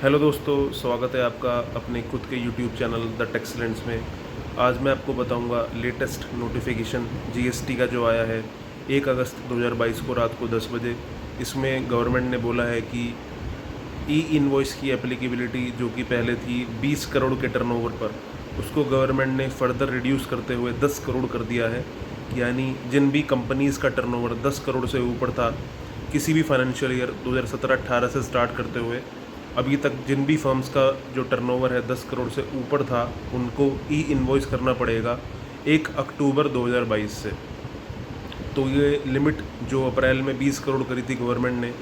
Hello दोस्तों, स्वागत है आपका अपने खुद के यूट्यूब चैनल द टेक्सलेंट्स में। आज मैं आपको बताऊंगा लेटेस्ट नोटिफिकेशन जीएसटी का जो आया है 1 अगस्त 2022 को रात को 10 बजे। इसमें गवर्नमेंट ने बोला है कि ई इनवॉइस की एप्लीकेबिलिटी जो कि पहले थी 20 करोड़ के टर्नओवर पर, उसको गवर्नमेंट ने फर्दर रिड्यूस करते हुए 10 करोड़ कर दिया है। यानी जिन भी कंपनीज़ का टर्नओवर 10 करोड़ से ऊपर था किसी भी फाइनेंशियल ईयर 2017-18 से स्टार्ट करते हुए अभी तक, जिन भी फर्म्स का जो टर्नओवर है 10 करोड़ से ऊपर था, उनको ई इनवॉइस करना पड़ेगा 1 अक्टूबर 2022 से। तो ये लिमिट जो अप्रैल में 20 करोड़ करी थी गवर्नमेंट ने,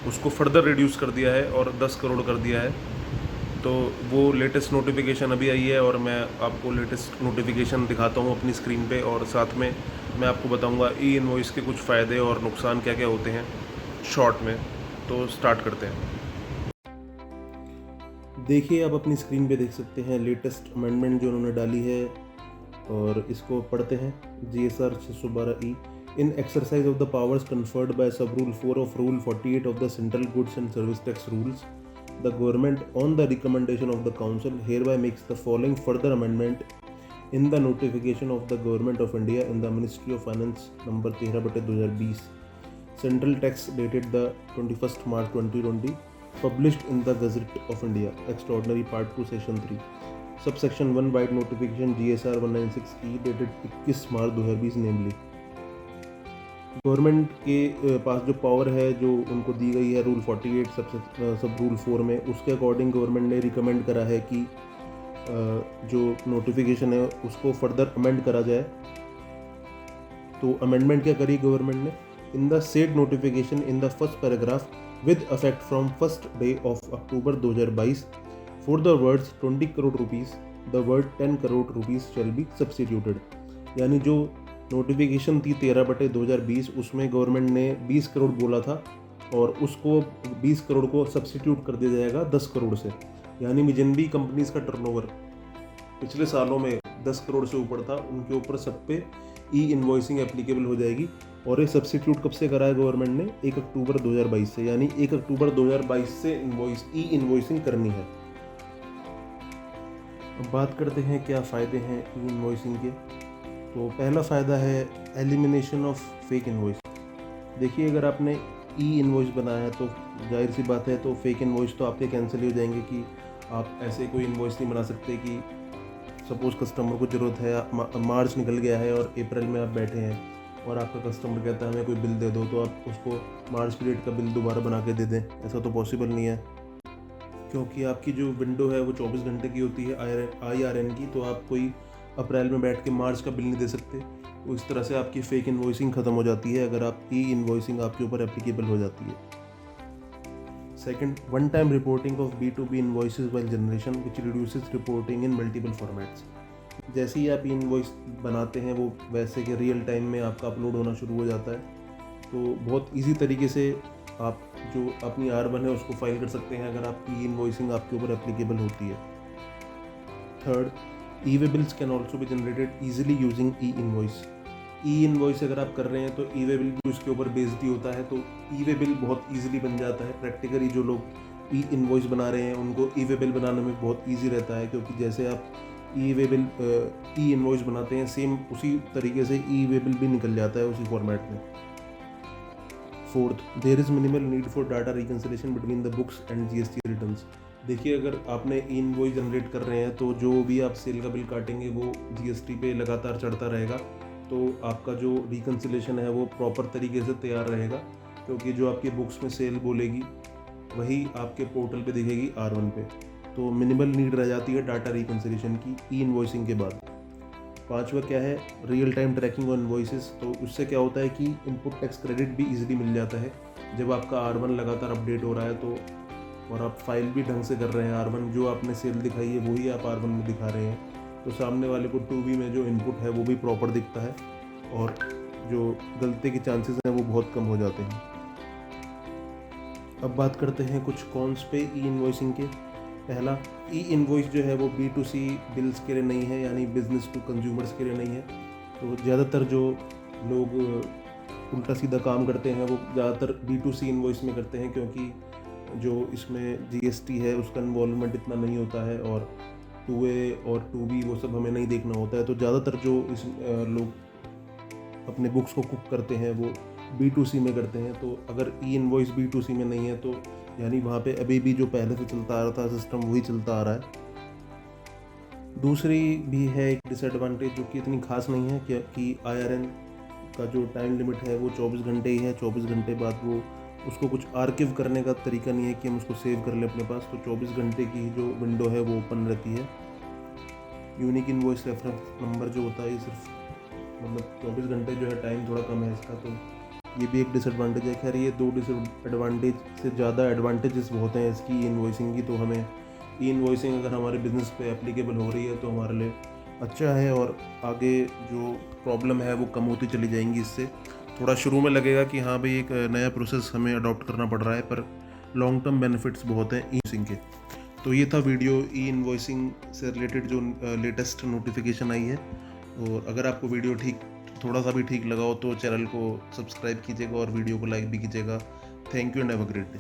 उसको फर्दर रिड्यूस कर दिया है और 10 करोड़ कर दिया है। तो वो लेटेस्ट नोटिफिकेशन अभी आई है और मैं आपको लेटेस्ट नोटिफिकेशन दिखाता हूँ अपनी स्क्रीन पे, और साथ में मैं आपको बताऊँगा ई इनवॉइस के कुछ फ़ायदे और नुकसान क्या क्या होते हैं शॉर्ट में। तो स्टार्ट करते हैं। देखिए, आप अपनी स्क्रीन पे देख सकते हैं लेटेस्ट अमेंडमेंट जो उन्होंने डाली है, और इसको पढ़ते हैं। GSR 612E in exercise of the powers conferred by sub rule 4 of rule 48 of the central goods and service tax rules, the government on the recommendation of the council hereby makes the following further amendment in the notification of the Government of India in the Ministry of Finance number 13/2020, Central Tax dated the 21st March 2020, published in the Gazette of India, Extraordinary Part 2 Section 3, Subsection 1 Wide Notification GSR 196E dated 21 March 2020 namely. Government के पास जो power है जो उनको दी गई है rule 48 सब rule 4 में, उसके अकॉर्डिंग गवर्नमेंट ने रिकमेंड करा है कि जो नोटिफिकेशन है उसको फर्दर अमेंड करा जाए। तो अमेंडमेंट क्या करी गवर्नमेंट ने? In the said notification in the first paragraph with effect from first day of October 2022, for the words 20 crore rupees, the word 10 crore rupees shall be substituted। यानी जो notification थी 13/2020, उसमें गवर्नमेंट ने 20 करोड़ बोला था और उसको 20 करोड़ को सब्सटीट्यूट कर दिया जाएगा 10 करोड़ से। यानी जिन भी कंपनीज का टर्नओवर पिछले सालों में 10 करोड़ से ऊपर था, उनके ऊपर सब पे ई इनवॉइसिंग एप्लीकेबल हो जाएगी। और ये सब्सटीट्यूट कब से करा है गवर्नमेंट ने? 1 अक्टूबर 2022 से। यानी 1 अक्टूबर 2022 से ई इनवॉइसिंग करनी है। अब बात करते हैं क्या फ़ायदे हैं ई इनवॉइसिंग के। तो पहला फ़ायदा है एलिमिनेशन ऑफ फेक इनवॉइस। देखिए, अगर आपने ई इनवॉइस बनाया है तो जाहिर सी बात है, तो फेक इनवॉइस तो आपके कैंसिल हो जाएंगे कि आप ऐसे कोई इनवॉइस नहीं बना सकते कि सपोज़ कस्टमर को ज़रूरत है, मार्च निकल गया है और अप्रैल में आप बैठे हैं और आपका कस्टमर कहता है हमें कोई बिल दे दो, तो आप उसको मार्च पीरियड का बिल दोबारा बना के दे दें। ऐसा तो पॉसिबल नहीं है, क्योंकि आपकी जो विंडो है वो 24 घंटे की होती है IRN की। तो आप कोई अप्रैल में बैठ के मार्च का बिल नहीं दे सकते। तो इस तरह से आपकी फेक इनवॉइसिंग ख़त्म हो जाती है अगर आप ई इनवॉइसिंग आपके ऊपर एप्लीकेबल हो जाती है। Second, one time reporting of B2B invoices while generation which reduces reporting in multiple formats. जैसे ही आप इनवॉइस बनाते हैं वो वैसे कि रियल टाइम में आपका अपलोड होना शुरू हो जाता है। तो बहुत इजी तरीके से आप जो अपनी R1 है उसको फाइल कर सकते हैं अगर आपकी इनवॉइसिंग आपके ऊपर एप्लीकेबल होती है। Third, e-way bills can also be generated easily using E invoice. E invoice अगर आप कर रहे हैं तो ई-वे बिल भी उसके ऊपर बेस्ड ही होता है, तो ई-वे बिल बहुत ईजिली बन जाता है। प्रैक्टिकली जो लोग ई इनवॉइस बना रहे हैं उनको ई-वे बिल बनाने में बहुत ईजी रहता है, क्योंकि जैसे आप ई-वे बिल ई इनवॉइस बनाते हैं, सेम उसी तरीके से ई-वे बिल भी निकल जाता है उसी फॉर्मेट में। Fourth, there is minimal need for data reconciliation between the books and GST returns. देखिए, अगर आपने ई इनवॉइस जनरेट कर रहे हैं तो जो भी आप सेल का बिल काटेंगे वो GST पे लगातार चढ़ता रहेगा। तो आपका जो रिकन्सिलेशन है वो प्रॉपर तरीके से तैयार रहेगा, क्योंकि जो आपकी बुक्स में सेल बोलेगी वही आपके पोर्टल पे दिखेगी R1 पे। तो मिनिमल नीड रह जाती है डाटा रिकन्सिलेशन की ई इनवॉइसिंग के बाद। पांचवा क्या है? Real time tracking on invoices. तो उससे क्या होता है कि इनपुट टैक्स क्रेडिट भी इजीली मिल जाता है जब आपका R1 लगातार अपडेट हो रहा है, तो और आप फाइल भी ढंग से कर रहे हैं। R1 जो आपने सेल दिखाई है वही आप R1 में दिखा रहे हैं, तो सामने वाले को 2B में जो इनपुट है वो भी प्रॉपर दिखता है और जो गलती के चांसेस हैं वो बहुत कम हो जाते हैं। अब बात करते हैं कुछ कॉन्स पे ई इनवॉइसिंग के। पहला, ई इनवॉइस जो है वो B2C बिल्स के लिए नहीं है, यानी बिजनेस टू कंज्यूमर्स के लिए नहीं है। तो ज़्यादातर जो लोग उल्टा सीधा काम करते हैं वो ज़्यादातर B2C इनवॉइस में करते हैं, क्योंकि जो इसमें जीएसटी है उसका इन्वॉल्वमेंट इतना नहीं होता है, और 2A और 2B वो सब हमें नहीं देखना होता है। तो ज़्यादातर जो इस लोग अपने बुक्स को कुक करते हैं वो B2C में करते हैं। तो अगर ई इनवॉइस B2C में नहीं है तो यानी वहाँ पे अभी भी जो पहले से चलता आ रहा था सिस्टम वही चलता आ रहा है। दूसरी भी है एक डिसएडवांटेज जो कि इतनी खास नहीं है कि IRN का जो टाइम लिमिट है वो 24 घंटे ही है। 24 घंटे बाद वो उसको कुछ आर्किव करने का तरीका नहीं है कि हम उसको सेव कर लें अपने पास। तो 24 घंटे की जो विंडो है वो ओपन रहती है। यूनिक इनवॉइस रेफरेंस नंबर जो होता है ये सिर्फ मतलब 24 घंटे जो है टाइम थोड़ा कम है इसका, तो ये भी एक डिसएडवांटेज है। खैर ये 2 डिसएडवांटेज से ज़्यादा एडवांटेजेस बहुत हैं इसकी इनवॉइसिंग की। तो हमें ई इनवॉइसिंग अगर हमारे बिज़नेस पे एप्लीकेबल हो रही है तो हमारे लिए अच्छा है, और आगे जो प्रॉब्लम है वो कम होती चली जाएंगी इससे। थोड़ा शुरू में लगेगा कि हाँ भाई एक नया प्रोसेस हमें अडॉप्ट करना पड़ रहा है, पर लॉन्ग टर्म बेनिफिट्स बहुत हैं ई इनवॉइसिंग के। तो ये था वीडियो ई इनवॉइसिंग से रिलेटेड जो लेटेस्ट नोटिफिकेशन आई है। और अगर आपको वीडियो थोड़ा सा भी ठीक लगा हो तो चैनल को सब्सक्राइब कीजिएगा और वीडियो को लाइक भी कीजिएगा। Thank you and have a great day.